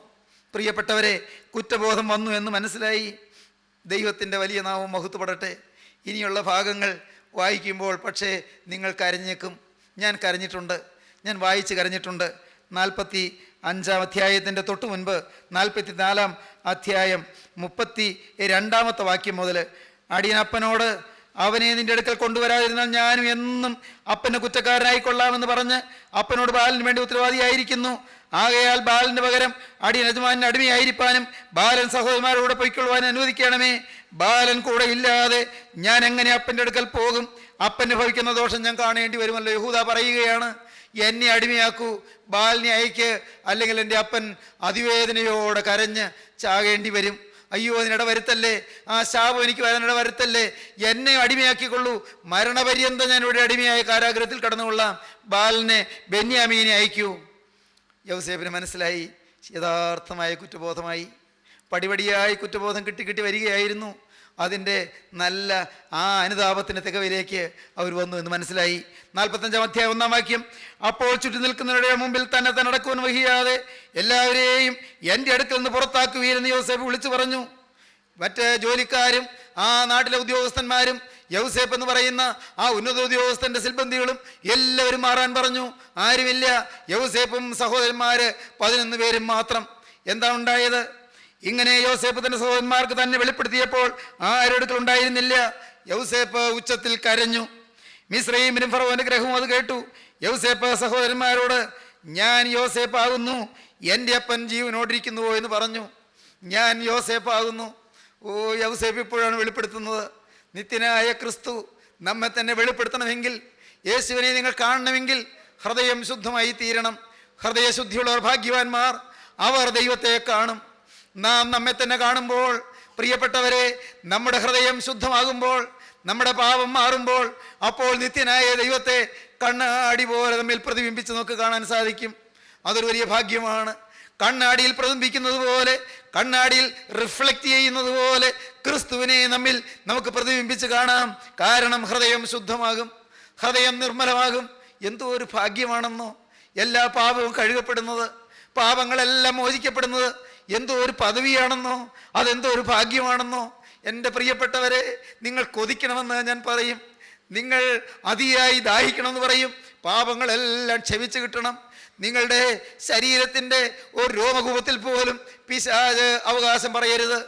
പ്രിയപ്പെട്ടവരെ, കുറ്റബോധം വന്നു എന്ന് മനസ്സിലായി. ദൈവത്തിൻ്റെ വലിയ നാമം മഹത്വപ്പെടട്ടെ. ഇനിയുള്ള ഭാഗങ്ങൾ വായിക്കുമ്പോൾ പക്ഷേ നിങ്ങൾ കരഞ്ഞേക്കും. ഞാൻ കരഞ്ഞിട്ടുണ്ട്, ഞാൻ വായിച്ച് കരഞ്ഞിട്ടുണ്ട്. 45-ാം അധ്യായത്തിൻ്റെ തൊട്ട് മുൻപ് 44-ാം അധ്യായം 32-ാമത്തെ വാക്യം മുതൽ, അടിയനപ്പനോട് അവനെ നിൻ്റെ അടുക്കൽ കൊണ്ടുവരാതിരുന്നാൽ ഞാനും എന്നും അപ്പന് കുറ്റക്കാരനായിക്കൊള്ളാമെന്ന് പറഞ്ഞ് അപ്പനോട് ബാലന് വേണ്ടി ഉത്തരവാദിയായിരിക്കുന്നു. ആകയാൽ ബാലന് പകരം അടിയൻ യജമാനന് അടിമയായിരിക്കാനും ബാലൻ സഹോദരന്മാരോട് പൊയ്ക്കൊള്ളുവാനും അനുവദിക്കണമേ. ബാലൻ കൂടെ ഇല്ലാതെ ഞാൻ എങ്ങനെ അപ്പൻ്റെ അടുക്കൽ പോകും? അപ്പന് ഭവിക്കുന്ന ദോഷം ഞാൻ കാണേണ്ടി വരുമല്ലോ. യഹൂദ പറയുകയാണ്, എന്നെ അടിമയാക്കൂ, ബാലിനെ അയക്ക്, അല്ലെങ്കിൽ എൻ്റെ അപ്പൻ അതിവേദനയോടെ കരഞ്ഞ് ചാകേണ്ടി വരും. അയ്യോ അതിനിട വരുത്തല്ലേ, ആ ശാപം എനിക്ക് വരാനിട വരുത്തല്ലേ, എന്നെ അടിമയാക്കിക്കൊള്ളൂ, മരണപര്യന്തം ഞാൻ ഇവിടെ അടിമയായ കാരാഗ്രഹത്തിൽ കടന്നുകൊള്ളാം, ബാലിനെ ബെന്യാമീനെ അയക്കൂ. യൗസേപ്പിന് മനസ്സിലായി, യഥാർത്ഥമായ കുറ്റബോധമായി. പടിപടിയായി കുറ്റബോധം കിട്ടി വരികയായിരുന്നു. അതിൻ്റെ നല്ല ആ അനുതാപത്തിൻ്റെ തികവിലേക്ക് അവർ വന്നു എന്ന് മനസ്സിലായി. 45-ാം അധ്യായം 1-ാം വാക്യം, അപ്പോൾ ചുറ്റി നിൽക്കുന്നവരുടെ മുമ്പിൽ തന്നെ നടക്കുവാൻ വഹിയാതെ എല്ലാവരെയും എൻ്റെ അടുക്കൽ നിന്ന് പുറത്താക്കുകയെന്ന് യൗസേപ്പ് വിളിച്ചു പറഞ്ഞു. മറ്റ് ജോലിക്കാരും ആ നാട്ടിലെ ഉദ്യോഗസ്ഥന്മാരും യൗസേപ്പ് എന്ന് പറയുന്ന ആ ഉന്നത ഉദ്യോഗസ്ഥൻ്റെ സിൽബന്ധികളും എല്ലാവരും മാറാൻ പറഞ്ഞു. ആരുമില്ല, യൗസേപ്പും സഹോദരന്മാർ 11 പേരും മാത്രം. എന്താണ് ഉണ്ടായത്? ഇങ്ങനെ യൗസേപ്പ് തൻ്റെ സഹോദരന്മാർക്ക് തന്നെ വെളിപ്പെടുത്തിയപ്പോൾ ആരോടുക്കൾ ഉണ്ടായിരുന്നില്ല. യൗസേപ്പ് ഉച്ചത്തിൽ കരഞ്ഞു. മിസ്രയീമിനും ഫറവോന്റെ ഗ്രഹവും അത് കേട്ടു. യൗസേപ്പ് സഹോദരന്മാരോട്, ഞാൻ യോസേപ്പ് ആകുന്നു, എൻ്റെ അപ്പൻ ജീവനോടിരിക്കുന്നുവോ എന്ന് പറഞ്ഞു. ഞാൻ യോസേപ്പ് ആകുന്നു. ഓ, യൗസേപ്പ് ഇപ്പോഴാണ് വെളിപ്പെടുത്തുന്നത്. നിത്യനായ ക്രിസ്തു നമ്മെ തന്നെ വെളിപ്പെടുത്തണമെങ്കിൽ, യേശുവിനെ നിങ്ങൾ കാണണമെങ്കിൽ ഹൃദയം ശുദ്ധമായി തീരണം. ഹൃദയശുദ്ധിയുള്ളവർ ഭാഗ്യവാന്മാർ, അവർ ദൈവത്തെ കാണും. നാം നമ്മെ തന്നെ കാണുമ്പോൾ, പ്രിയപ്പെട്ടവരെ, നമ്മുടെ ഹൃദയം ശുദ്ധമാകുമ്പോൾ, നമ്മുടെ പാപം മാറുമ്പോൾ, അപ്പോൾ നിത്യനായ ദൈവത്തെ കണ്ണാടി പോലെ നമ്മിൽ പ്രതിബിംബിച്ച് നമുക്ക് കാണാൻ സാധിക്കും. അതൊരു വലിയ ഭാഗ്യമാണ്. കണ്ണാടിയിൽ പ്രതിബിംബിക്കുന്നത് പോലെ, കണ്ണാടിയിൽ റിഫ്ലക്റ്റ് ചെയ്യുന്നത് പോലെ ക്രിസ്തുവിനെ നമ്മിൽ നമുക്ക് പ്രതിബിംബിച്ച് കാണാം. കാരണം ഹൃദയം ശുദ്ധമാകും, ഹൃദയം നിർമ്മലമാകും. എന്തോ ഒരു ഭാഗ്യമാണെന്നോ എല്ലാ പാപവും കഴുകപ്പെടുന്നത്, പാപങ്ങളെല്ലാം മോചിക്കപ്പെടുന്നത് എന്തോ ഒരു പദവിയാണെന്നോ, അതെന്തോ ഒരു ഭാഗ്യമാണെന്നോ. എൻ്റെ പ്രിയപ്പെട്ടവരെ, നിങ്ങൾ കൊതിക്കണമെന്ന് ഞാൻ പറയും. നിങ്ങൾ അതിയായി ദാഹിക്കണമെന്ന് പറയും. പാപങ്ങളെല്ലാം ക്ഷമിച്ച് കിട്ടണം. നിങ്ങളുടെ ശരീരത്തിൻ്റെ ഒരു രോമകൂപത്തിൽ പോലും പിശാച് അവകാശം പറയരുത്.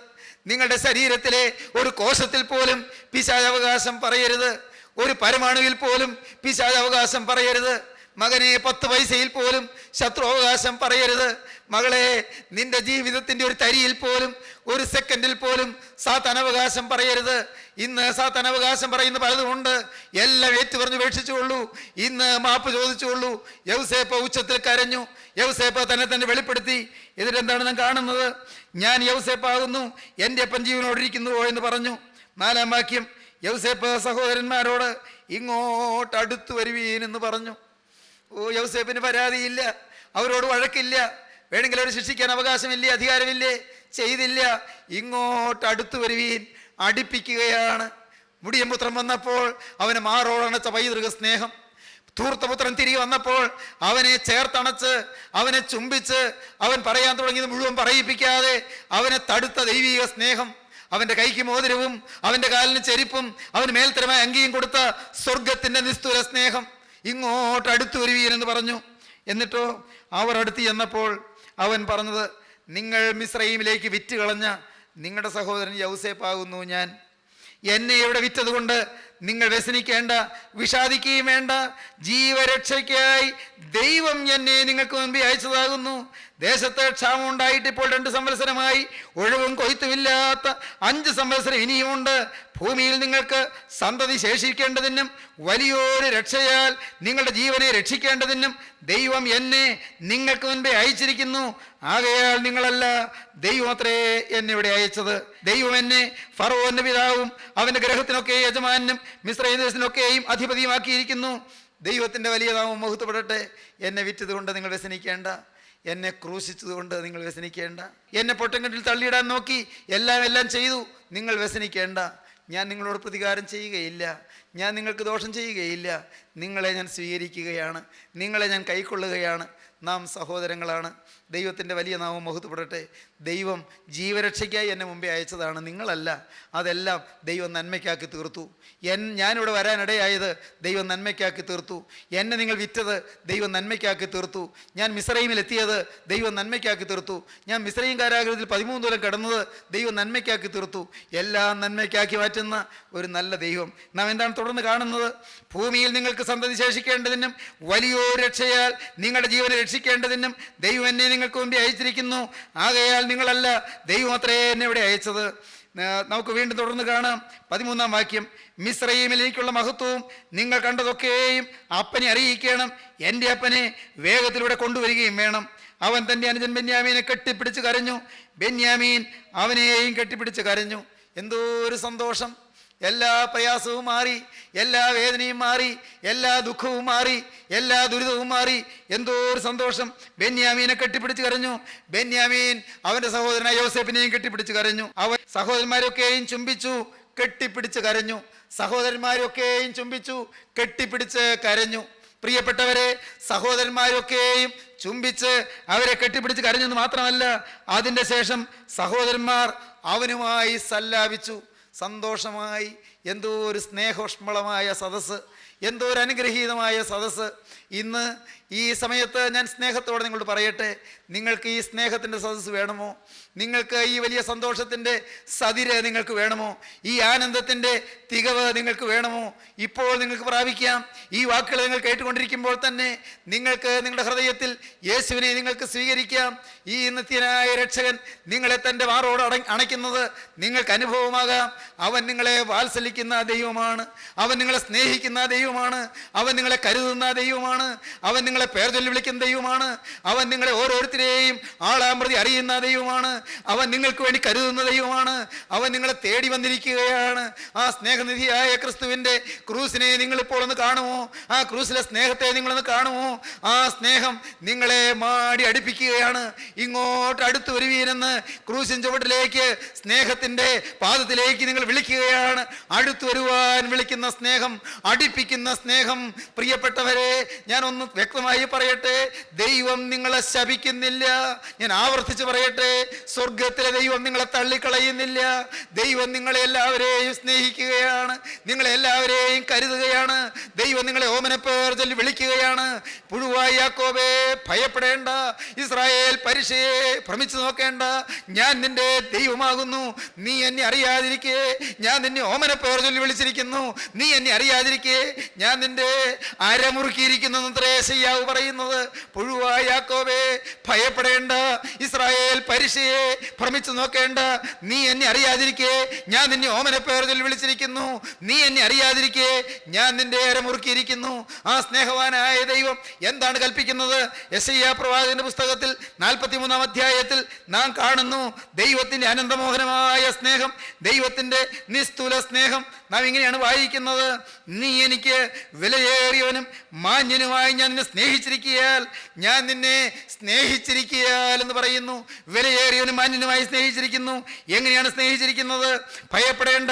നിങ്ങളുടെ ശരീരത്തിലെ ഒരു കോശത്തിൽ പോലും പിശാച് അവകാശം പറയരുത്. ഒരു പരമാണുവിൽ പോലും പിശാച് അവകാശം പറയരുത്. മകനെ 10 പൈസയിൽ പോലും ശത്രു അവകാശം പറയരുത്. മകളെ, നിന്റെ ജീവിതത്തിൻ്റെ ഒരു തരിയിൽ പോലും, ഒരു സെക്കൻഡിൽ പോലും സാത്താൻ അവകാശം പറയരുത്. ഇന്ന് സാത്താൻ അവകാശം പറയുന്ന പലതുമുണ്ട്. എല്ലാം ഏറ്റുപറഞ്ഞ് ഉപേക്ഷിച്ചുകൊള്ളൂ. ഇന്ന് മാപ്പ് ചോദിച്ചുകൊള്ളൂ. യൗസേപ്പ് ഉച്ചത്തിൽ കരഞ്ഞു. യൗസേപ്പ് തന്നെ വെളിപ്പെടുത്തി. ഇതിലെന്താണ് നാം കാണുന്നത്? ഞാൻ യൗസേപ്പാകുന്നു, എൻ്റെ അപ്പൻ ജീവനോടിരിക്കുന്നുവോ എന്ന് പറഞ്ഞു. 4-ാം വാക്യം, യൗസേപ്പ് സഹോദരന്മാരോട് ഇങ്ങോട്ട് അടുത്തു വരുവീൻ എന്ന് പറഞ്ഞു. ഓ, യൗസേപ്പിന് പരാതിയില്ല, അവരോട് വഴക്കില്ല, വേണമെങ്കിൽ അവർ ശിക്ഷിക്കാൻ അവകാശമില്ലേ, അധികാരമില്ലേ, ചെയ്തില്ല. ഇങ്ങോട്ട് അടുത്തു വരുവീൻ, അടുപ്പിക്കുകയാണ്. മുടിയമ്പുത്രൻ വന്നപ്പോൾ അവന് മാറോടണച്ച പൈതൃക സ്നേഹം. ധൂർത്തപുത്രൻ തിരികെ വന്നപ്പോൾ അവനെ ചേർത്തണച്ച്, അവനെ ചുംബിച്ച്, അവൻ പറയാൻ തുടങ്ങിയത് മുഴുവൻ പറയിപ്പിക്കാതെ അവനെ തടുത്ത ദൈവിക സ്നേഹം. അവൻ്റെ കൈക്ക് മോതിരവും അവൻ്റെ കാലിന് ചെരിപ്പും അവന് മേൽത്തരമായ അങ്കിയും കൊടുത്ത സ്വർഗത്തിൻ്റെ നിസ്തുല സ്നേഹം. ഇങ്ങോട്ട് അടുത്തു വരുവീൻ എന്ന് പറഞ്ഞു. എന്നിട്ടോ അവർ അടുത്ത് ചെന്നപ്പോൾ അവൻ പറഞ്ഞത്, നിങ്ങൾ മിസ്രയീമിലേക്ക് വിറ്റ് കളഞ്ഞ നിങ്ങളുടെ സഹോദരൻ യൗസേപ്പാകുന്നു ഞാൻ. എന്നെ ഇവിടെ വിറ്റതുകൊണ്ട് നിങ്ങൾ വ്യസനിക്കേണ്ട, വിഷാദിക്കുകയും വേണ്ട. ജീവരക്ഷയ്ക്കായി ദൈവം എന്നെ നിങ്ങൾക്ക് മുൻപേ അയച്ചതാകുന്നു. ദേശത്ത് ക്ഷാമം ഉണ്ടായിട്ട് ഇപ്പോൾ 2 സംവത്സരമായി, ഒഴിവും കൊയ്ത്തുമില്ലാത്ത 5 സംവത്സരം ഇനിയുമുണ്ട്. ഭൂമിയിൽ നിങ്ങൾക്ക് സന്തതി ശേഷിക്കേണ്ടതിനും വലിയൊരു രക്ഷയാൽ നിങ്ങളുടെ ജീവനെ രക്ഷിക്കേണ്ടതിനും ദൈവം എന്നെ നിങ്ങൾക്ക് മുൻപേ അയച്ചിരിക്കുന്നു. ആകയാൽ നിങ്ങളല്ല, ദൈവമത്രേ എന്നെ ഇവിടെ അയച്ചത്. ദൈവം എന്നെ ഫറവോന്റെ പിതാവും അവന്റെ ഗ്രഹത്തിനൊക്കെ യജമാനും മിസ്രയീം ദേശത്തിനൊക്കെയും അധിപതിയുമാക്കിയിരിക്കുന്നു. ദൈവത്തിൻ്റെ വലിയ നാമം മഹത്വപ്പെടട്ടെ. എന്നെ വിറ്റതുകൊണ്ട് നിങ്ങൾ വ്യസനിക്കേണ്ട, എന്നെ ക്രൂശിച്ചതുകൊണ്ട് നിങ്ങൾ വ്യസനിക്കേണ്ട, എന്നെ പൊട്ടങ്കട്ടിൽ തള്ളിയിടാൻ നോക്കി എല്ലാം ചെയ്തു, നിങ്ങൾ വ്യസനിക്കേണ്ട. ഞാൻ നിങ്ങളോട് പ്രതികാരം ചെയ്യുകയില്ല, ഞാൻ നിങ്ങൾക്ക് ദോഷം ചെയ്യുകയില്ല. നിങ്ങളെ ഞാൻ സ്വീകരിക്കുകയാണ്, നിങ്ങളെ ഞാൻ കൈക്കൊള്ളുകയാണ്. നാം സഹോദരങ്ങളാണ്. ദൈവത്തിൻ്റെ വലിയ നാമം മഹത്വപ്പെടട്ടെ. ദൈവം ജീവരക്ഷയ്ക്കായി എന്നെ മുമ്പേ അയച്ചതാണ്, നിങ്ങളല്ല. അതെല്ലാം ദൈവം നന്മയ്ക്കാക്കി തീർത്തു. ഞാനിവിടെ വരാനിടയായത് ദൈവം നന്മയ്ക്കാക്കി തീർത്തു. എന്നെ നിങ്ങൾ വിറ്റത് ദൈവം നന്മയ്ക്കാക്കി തീർത്തു. ഞാൻ മിസ്രയീമിലെത്തിയത് ദൈവം നന്മയ്ക്കാക്കി തീർത്തു. ഞാൻ മിസ്രയീം കാരാഗൃഹത്തിൽ 13 കൊല്ലം കിടന്നത് ദൈവം നന്മയ്ക്കാക്കി തീർത്തു. എല്ലാം നന്മയ്ക്കാക്കി മാറ്റുന്ന ഒരു നല്ല ദൈവം. നാം എന്താണ് തുടർന്ന് കാണുന്നത്? ഭൂമിയിൽ നിങ്ങൾക്ക് സന്തതി ശേഷിക്കേണ്ടതിനും വലിയൊരു രക്ഷയാൽ നിങ്ങളുടെ ജീവനെ രക്ഷിക്കേണ്ടതിനും ദൈവം എന്നെ നിങ്ങൾക്ക് മുമ്പേ അയച്ചിരിക്കുന്നു. ആകയാൽ നിങ്ങളല്ല, ദൈവം അത്രേ എന്നെ ഇവിടെ അയച്ചത്. നമുക്ക് വീണ്ടും തുടർന്ന് കാണാം. 13-ാം വാക്യം. മിസ്രയീമിൽ എനിക്കുള്ള മഹത്വവും നിങ്ങൾ കണ്ടതൊക്കെയും അപ്പനെ അറിയിക്കണം. എൻ്റെ അപ്പനെ വേഗത്തിലൂടെ കൊണ്ടുവരികയും വേണം. അവൻ തൻ്റെ അനുജൻ ബെന്യാമീനെ കെട്ടിപ്പിടിച്ച് കരഞ്ഞു. ബെന്യാമീൻ അവനെയും കെട്ടിപ്പിടിച്ച് കരഞ്ഞു. എന്തോ ഒരു സന്തോഷം! എല്ലാ പ്രയാസവും മാറി, എല്ലാ വേദനയും മാറി, എല്ലാ ദുഃഖവും മാറി, എല്ലാ ദുരിതവും മാറി. എന്തോ ഒരു സന്തോഷം! ബെന്യാമീനെ കെട്ടിപ്പിടിച്ച് കരഞ്ഞു. ബെന്യാമീൻ അവൻ്റെ സഹോദരനായ യോസേഫിനെയും കെട്ടിപ്പിടിച്ച് കരഞ്ഞു. അവൻ സഹോദരന്മാരൊക്കെയും ചുംബിച്ചു, കെട്ടിപ്പിടിച്ച് കരഞ്ഞു. സഹോദരന്മാരൊക്കെയും ചുംബിച്ചു, കെട്ടിപ്പിടിച്ച് കരഞ്ഞു. പ്രിയപ്പെട്ടവരെ, സഹോദരന്മാരൊക്കെയും ചുംബിച്ച് അവരെ കെട്ടിപ്പിടിച്ച് കരഞ്ഞെന്ന് മാത്രമല്ല, അതിൻ്റെ ശേഷം സഹോദരന്മാർ അവനുമായി സല്ലാപിച്ചു, സന്തോഷമായി. എന്തോ ഒരു സ്നേഹോഷ്മളമായ സദസ്സ്, എന്തോ ഒരു അനുഗ്രഹീതമായ സദസ്സ്. ഇന്ന് ഈ സമയത്ത് ഞാൻ സ്നേഹത്തോടെ നിങ്ങളോട് പറയട്ടെ, നിങ്ങൾക്ക് ഈ സ്നേഹത്തിൻ്റെ സദസ്സ് വേണമോ? നിങ്ങൾക്ക് ഈ വലിയ സന്തോഷത്തിൻ്റെ സതിര് നിങ്ങൾക്ക് വേണമോ? ഈ ആനന്ദത്തിൻ്റെ തികവ് നിങ്ങൾക്ക് വേണമോ? ഇപ്പോൾ നിങ്ങൾക്ക് പ്രാപിക്കാം. ഈ വാക്കുകൾ നിങ്ങൾ കേട്ടുകൊണ്ടിരിക്കുമ്പോൾ തന്നെ നിങ്ങൾക്ക് നിങ്ങളുടെ ഹൃദയത്തിൽ യേശുവിനെ നിങ്ങൾക്ക് സ്വീകരിക്കാം. ഈ നിത്യനായ രക്ഷകൻ നിങ്ങളെ തൻ്റെ മാറോട് അണയ്ക്കുന്നത് നിങ്ങൾക്ക് അനുഭവമാകാം. അവൻ നിങ്ങളെ വാത്സല്യിക്കുന്ന ദൈവമാണ്, അവൻ നിങ്ങളെ സ്നേഹിക്കുന്ന ദൈവമാണ്, അവൻ നിങ്ങളെ കരുതുന്ന ദൈവമാണ്, അവൻ നിങ്ങളെ പേർ ചൊല്ലി വിളിക്കുന്ന ദൈവമാണ്, അവൻ നിങ്ങളെ ഓരോരുത്തരെയും ആളാമ്പ്രതി അറിയുന്ന ദൈവമാണ്, അവൻ നിങ്ങൾക്ക് വേണ്ടി കരുതുന്ന ദൈവമാണ്, അവൻ നിങ്ങളെ തേടി വന്നിരിക്കുകയാണ്. ആ സ്നേഹനിധിയായ ക്രിസ്തുവിൻ്റെ ക്രൂസിനെ നിങ്ങളിപ്പോൾ ഒന്ന് കാണുമോ? ആ ക്രൂസിലെ സ്നേഹത്തെ നിങ്ങളൊന്ന് കാണുമോ? ആ സ്നേഹം നിങ്ങളെ മാടി അടുപ്പിക്കുകയാണ്. ഇങ്ങോട്ട് അടുത്തു വരുവീനെന്ന് ക്രൂസിൻ ചുവട്ടിലേക്ക്, സ്നേഹത്തിൻ്റെ പാദത്തിലേക്ക് നിങ്ങൾ വിളിക്കുകയാണ്. അടുത്തു വരുവാൻ വിളിക്കുന്ന സ്നേഹം, അടുപ്പിക്കുന്ന സ്നേഹം. പ്രിയപ്പെട്ടവരെ, ഞാനൊന്ന് വ്യക്തമായി പറയട്ടെ, ദൈവം നിങ്ങളെ ശപിക്കുന്നില്ല. ഞാൻ ആവർത്തിച്ച് പറയട്ടെ, സ്വർഗത്തിലെ ദൈവം നിങ്ങളെ തള്ളിക്കളയുന്നില്ല. ദൈവം നിങ്ങളെ എല്ലാവരെയും സ്നേഹിക്കുകയാണ്, നിങ്ങളെ എല്ലാവരെയും കരുതുകയാണ്. ദൈവം നിങ്ങളെ ഓമനപ്പേർ ചൊല്ലി വിളിക്കുകയാണ്. പുഴുവായ യാക്കോബേ, ഭയപ്പെടേണ്ട. ഇസ്രായേൽ പരിശയെ ഭ്രമിച്ചു നോക്കേണ്ട. ഞാൻ നിന്റെ ദൈവമാകുന്നു. നീ എന്നെ അറിയാതിരിക്കേ, ഞാൻ നിന്നെ ഓമനപ്പേർ ചൊല്ലി വിളിച്ചിരിക്കുന്നു. നീ എന്നെ അറിയാതിരിക്കേ, ഞാൻ നിന്റെ അരമുറുക്കിയിരിക്കുന്നു എന്നത്രേ യെശയ്യാവ് പറയുന്നത്. പുഴുവായ യാക്കോബേ, ഭയപ്പെടേണ്ട. ഇസ്രായേൽ പരിശയെ ഭ്രമിച്ചു നോക്കേണ്ട. നീ എന്നെ അറിയാതിരിക്കേ, ഞാൻ നിന്നെ ഓമനപ്പേർ ചൊല്ലി വിളിച്ചിരിക്കുന്നു. നീ എന്നെ അറിയാതിരിക്കേ, ഞാൻ നിന്റെ അരമുറുക്കിയിരിക്കുന്നു. ആ സ്നേഹവാനായ ദൈവം എന്താണ് കൽപ്പിക്കുന്നത്? യെശയ്യാ പ്രവാചകന്റെ പുസ്തകത്തിൽ 43-ാം അധ്യായത്തിൽ നാം കാണുന്നു ദൈവത്തിൻ്റെ അനന്തമോഹനമായ സ്നേഹം, ദൈവത്തിൻ്റെ നിസ്തുല സ്നേഹം. നാം ഇങ്ങനെയാണ് വായിക്കുന്നത്: നീ എനിക്ക് വിലയേറിയവനും മാന്യനുമായി ഞാൻ നിന്നെ സ്നേഹിച്ചിരിക്കയാൽ, ഞാൻ നിന്നെ സ്നേഹിച്ചിരിക്കയാൽ എന്ന് പറയുന്നു. വിലയേറിയവനും മാന്യനുമായി സ്നേഹിച്ചിരിക്കുന്നു. എങ്ങനെയാണ് സ്നേഹിച്ചിരിക്കുന്നത്? ഭയപ്പെടേണ്ട,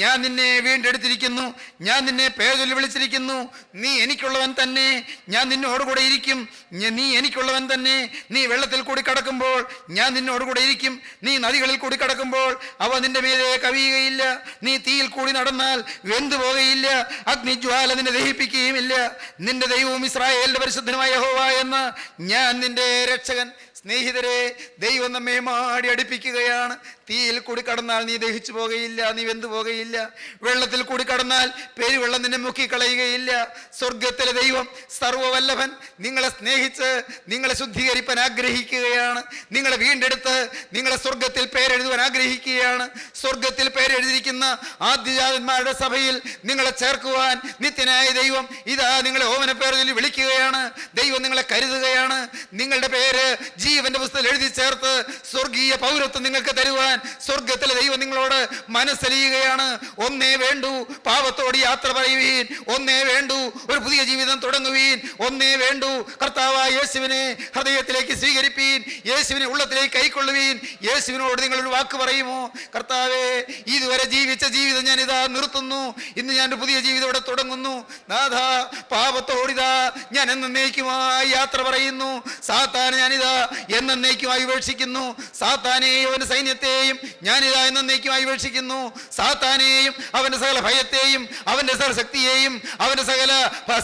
ഞാൻ നിന്നെ വീണ്ടെടുത്തിരിക്കുന്നു, ഞാൻ നിന്നെ പേർ ചൊല്ലി വിളിച്ചിരിക്കുന്നു. നീ എനിക്കുള്ളവൻ തന്നെ, ഞാൻ നിന്നോടുകൂടെ ഇരിക്കും. നീ എനിക്കുള്ളവൻ തന്നെ. നീ വെള്ളത്തിൽ കൂടി കടക്കുമ്പോൾ ഞാൻ നിന്നോടുകൂടെ ഇരിക്കും. നീ നദികളിൽ കൂടി കടക്കുമ്പോൾ അവ നിന്റെ മീതെ കവിയുകയില്ല. നീ തീയിൽ കൂടി നടന്നാൽ വെന്തു പോകുകയില്ല, അഗ്നിജ്വാല നിന്നെ ദഹിപ്പിക്കുകയുമില്ല. നിന്റെ ദൈവവും ഇസ്രായേലിന്റെ പരിശുദ്ധനുമായ യഹോവ എന്ന ഞാൻ നിന്റെ രക്ഷകൻ. സ്നേഹിതരെ, ദൈവം നമ്മെ മാടി അടുപ്പിക്കുകയാണ്. തീയിൽ കൂടി കടന്നാൽ നീ ദഹിച്ചു പോകുകയില്ല, നീ വെന്തു പോകുകയില്ല. വെള്ളത്തിൽ കൂടി കടന്നാൽ പെരുവെള്ളം നിന്നെ മുക്കിക്കളയുകയില്ല. സ്വർഗത്തിലെ ദൈവം സർവ്വവല്ലഭൻ നിങ്ങളെ സ്നേഹിച്ച് നിങ്ങളെ ശുദ്ധീകരിപ്പാൻ ആഗ്രഹിക്കുകയാണ്. നിങ്ങളെ വീണ്ടെടുത്ത് നിങ്ങളെ സ്വർഗത്തിൽ പേരെഴുതുവാൻ ആഗ്രഹിക്കുകയാണ്. സ്വർഗത്തിൽ പേരെഴുതിയിരിക്കുന്ന ആദ്യജാതന്മാരുടെ സഭയിൽ നിങ്ങളെ ചേർക്കുവാൻ നിത്യനായ ദൈവം ഇതാ നിങ്ങളെ ഓമന പേര് ചൊല്ലി വിളിക്കുകയാണ്. ദൈവം നിങ്ങളെ കരുതുകയാണ്. നിങ്ങളുടെ പേര് ജീവന്റെ പുസ്തകത്തിൽ എഴുതി ചേർത്ത് സ്വർഗീയ പൗരത്വം നിങ്ങൾക്ക് തരുവാൻ സ്വർഗത്തിലെ ദൈവം നിങ്ങളോട് മനസ്സലിയുകയാണ്. ഒന്നേ വേണ്ടൂ, പാപത്തോട് യാത്ര പറയുവീൻ. ഒന്നേ വേണ്ടൂ, ഒരു പുതിയ ജീവിതം തുടങ്ങുവീൻ. ഒന്നേ വേണ്ടൂ, കർത്താവായ യേശുവിനെ ഹൃദയത്തിലേക്ക് സ്വീകരിപ്പീൻ. യേശുവിനെ ഉള്ളത്തിലേക്ക് കൈക്കൊള്ളുവീൻ. യേശുവിനോട് നിങ്ങളൊരു വാക്ക് പറയുമോ? കർത്താവേ, ഇതുവരെ ജീവിച്ച ജീവിതം ഞാൻ ഇതാ നിർത്തുന്നു. ഇന്ന് ഞാൻ ഒരു പുതിയ ജീവിതം ഇവിടെ തുടങ്ങുന്നു. നാഥാ, പാപത്തോടിതാ ഞാൻ എന്നേക്കുമായി യാത്ര പറയുന്നു. സാത്താനെ ഞാനിതാ എന്നേക്കുമായി ഉപേക്ഷിക്കുന്നു. സാത്താനെയും അവന്റെ സൈന്യത്തെയും ഞാനിതാ എന്നേക്കുമായി ഉപേക്ഷിക്കുന്നു. സാത്താനെയും അവന്റെ സകല ഭയത്തെയും അവന്റെ സകല ശക്തിയെയും അവന്റെ സകല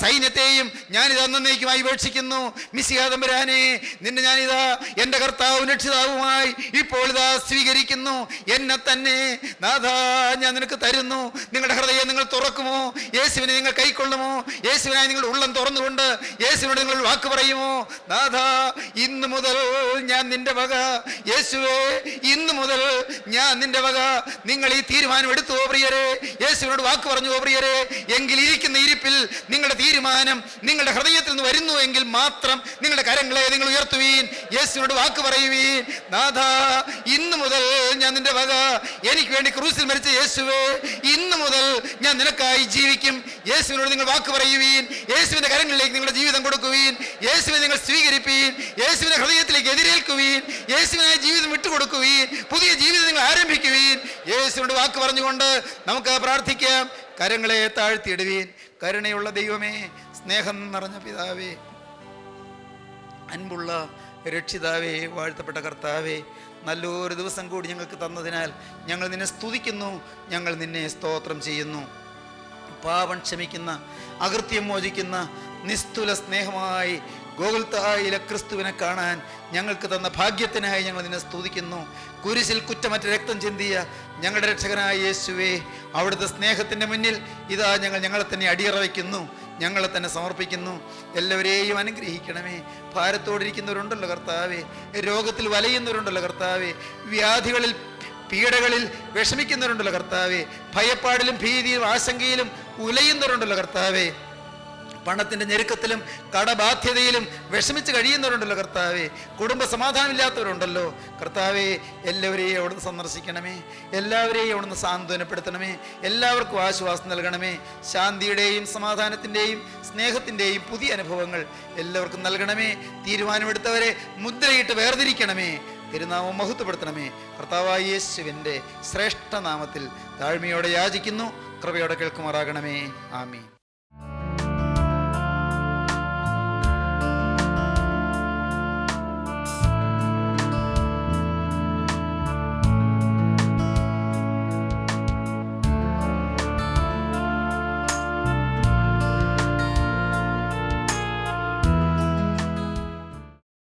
സൈന്യത്തെയും ഞാനിതാ എന്നേക്കുമായി ഉപേക്ഷിക്കുന്നു. മിശിഹാ തമ്പുരാനെ, നിന്നെ ഞാനിതാ എൻ്റെ കർത്താവും രക്ഷിതാവുമായി ഇപ്പോൾ ഇതാ സ്വീകരിക്കുന്നു. എന്നെ തന്നെ നാഥാ ഞാൻ നിനക്ക് തരുന്നു. നിങ്ങളുടെ ഹൃദയം നിങ്ങൾ തുറക്കുമോ? യേശുവിനെ നിങ്ങൾ കൈക്കൊള്ളുമോ? യേശുവിനായി നിങ്ങൾ ഉള്ളം തുറന്നുകൊണ്ട് യേശുവിനോട് നിങ്ങൾ വാക്ക് പറയുമോ? നാഥാ, ഇന്ന് മുതൽ ഞാൻ നിന്റെ വക. യേശുവേ, ഇന്ന് മുതൽ ഞാൻ നിന്റെ വക. നിങ്ങൾ ഈ തീരുമാനം എടുത്തുവോ പ്രിയരെ? യേശുവിനോട് വാക്ക് പറഞ്ഞുവോ പ്രിയരെ? എങ്കിൽ ഇരിക്കുന്ന ഇരിപ്പിൽ നിങ്ങളുടെ തീരുമാനം നിങ്ങളുടെ ഹൃദയത്തിൽ നിന്ന് വരുന്നു എങ്കിൽ മാത്രം നിങ്ങളുടെ കരങ്ങളെ നിങ്ങൾ ഉയർത്തുവീൻ. യേശുവിനോട് വാക്ക് പറയുവീൻ. നാഥാ, ഇന്ന് മുതൽ ഞാൻ നിന്റെ വക. എനിക്ക് വേണ്ടി ക്രൂസിൽ മരിച്ച യേശുവേ, ഇന്ന് മുതൽ ഞാൻ നിനക്കായി ജീവിക്കും. യേശുവിനോട് നിങ്ങൾ വാക്ക് പറയുവീൻ. യേശുവിന്റെ കരങ്ങളിലേക്ക് നിങ്ങളുടെ ജീവിതം കൊടുക്കുവീൻ. യേശുവിനെ നിങ്ങൾ സ്വീകരിപ്പീൻ. യേശുവിനെ ഹൃദയത്തിലേക്ക് എതിരേൽക്കുവീൻ. യേശുവിനായി ജീവിതം വിട്ടുകൊടുക്കുവീൻ. പുതിയ ജീവിതം നിങ്ങൾ ആരംഭിക്കുവീൻ. യേശുവിനോട് വാക്ക് പറഞ്ഞുകൊണ്ട് നമുക്ക് പ്രാർത്ഥിക്കാം. കരങ്ങളെ താഴ്ത്തിയിടുവീൻ. കരുണയുള്ള ദൈവമേ, സ്നേഹം നിറഞ്ഞ പിതാവേ, അൻപുള്ള രക്ഷിതാവേ, വാഴ്ത്തപ്പെട്ട കർത്താവേ, നല്ലൊരു ദിവസം കൂടി ഞങ്ങൾക്ക് തന്നതിനാൽ ഞങ്ങൾ നിന്നെ സ്തുതിക്കുന്നു. ഞങ്ങൾ നിന്നെ സ്തോത്രം ചെയ്യുന്നു. പാപം ക്ഷമിക്കുന്ന, അകൃത്യം മോചിക്കുന്ന നിസ്തുല സ്നേഹമായി ഗോകുൽത്തായിലെ ക്രിസ്തുവിനെ കാണാൻ ഞങ്ങൾക്ക് തന്ന ഭാഗ്യത്തിനായി ഞങ്ങൾ നിന്നെ സ്തുതിക്കുന്നു. കുരിശിൽ കുറ്റമറ്റ രക്തം ചിന്തിയ ഞങ്ങളുടെ രക്ഷകനായ യേശുവേ, അവിടുത്തെ സ്നേഹത്തിൻ്റെ മുന്നിൽ ഇതാ ഞങ്ങളെ തന്നെ അടിയറ വയ്ക്കുന്നു. ഞങ്ങളെ തന്നെ സമർപ്പിക്കുന്നു. എല്ലാവരെയും അനുഗ്രഹിക്കണമേ. ഭാരത്തോടിരിക്കുന്നവരുണ്ടല്ലോ കർത്താവേ, രോഗത്തിൽ വലയുന്നവരുണ്ടല്ലോ കർത്താവേ, വ്യാധികളിൽ പീഡകളിൽ വിഷമിക്കുന്നവരുണ്ടല്ലോ കർത്താവേ, ഭയപ്പാടിലും ഭീതിയിലും ആശങ്കയിലും ഉലയുന്നവരുണ്ടല്ലോ കർത്താവേ, പണത്തിൻ്റെ ഞെരുക്കത്തിലും കടബാധ്യതയിലും വിഷമിച്ച് കഴിയുന്നവരുണ്ടല്ലോ കർത്താവേ, കുടുംബ സമാധാനമില്ലാത്തവരുണ്ടല്ലോ കർത്താവേ, എല്ലാവരെയും അവിടുന്ന് സന്ദർശിക്കണമേ. എല്ലാവരെയും അവിടുന്ന് സാന്ത്വനപ്പെടുത്തണമേ. എല്ലാവർക്കും ആശ്വാസം നൽകണമേ. ശാന്തിയുടെയും സമാധാനത്തിൻ്റെയും സ്നേഹത്തിൻ്റെയും പുതിയ അനുഭവങ്ങൾ എല്ലാവർക്കും നൽകണമേ. തീരുമാനമെടുത്തവരെ മുദ്രയിട്ട് വേർതിരിക്കണമേ. തിരുനാമം മഹത്വപ്പെടുത്തണമേ. കർത്താവായ യേശുവിൻ്റെ ശ്രേഷ്ഠ നാമത്തിൽ താഴ്മയോടെ യാചിക്കുന്നു. കൃപയോടെ കേൾക്കുമാറാകണമേ. ആമീൻ.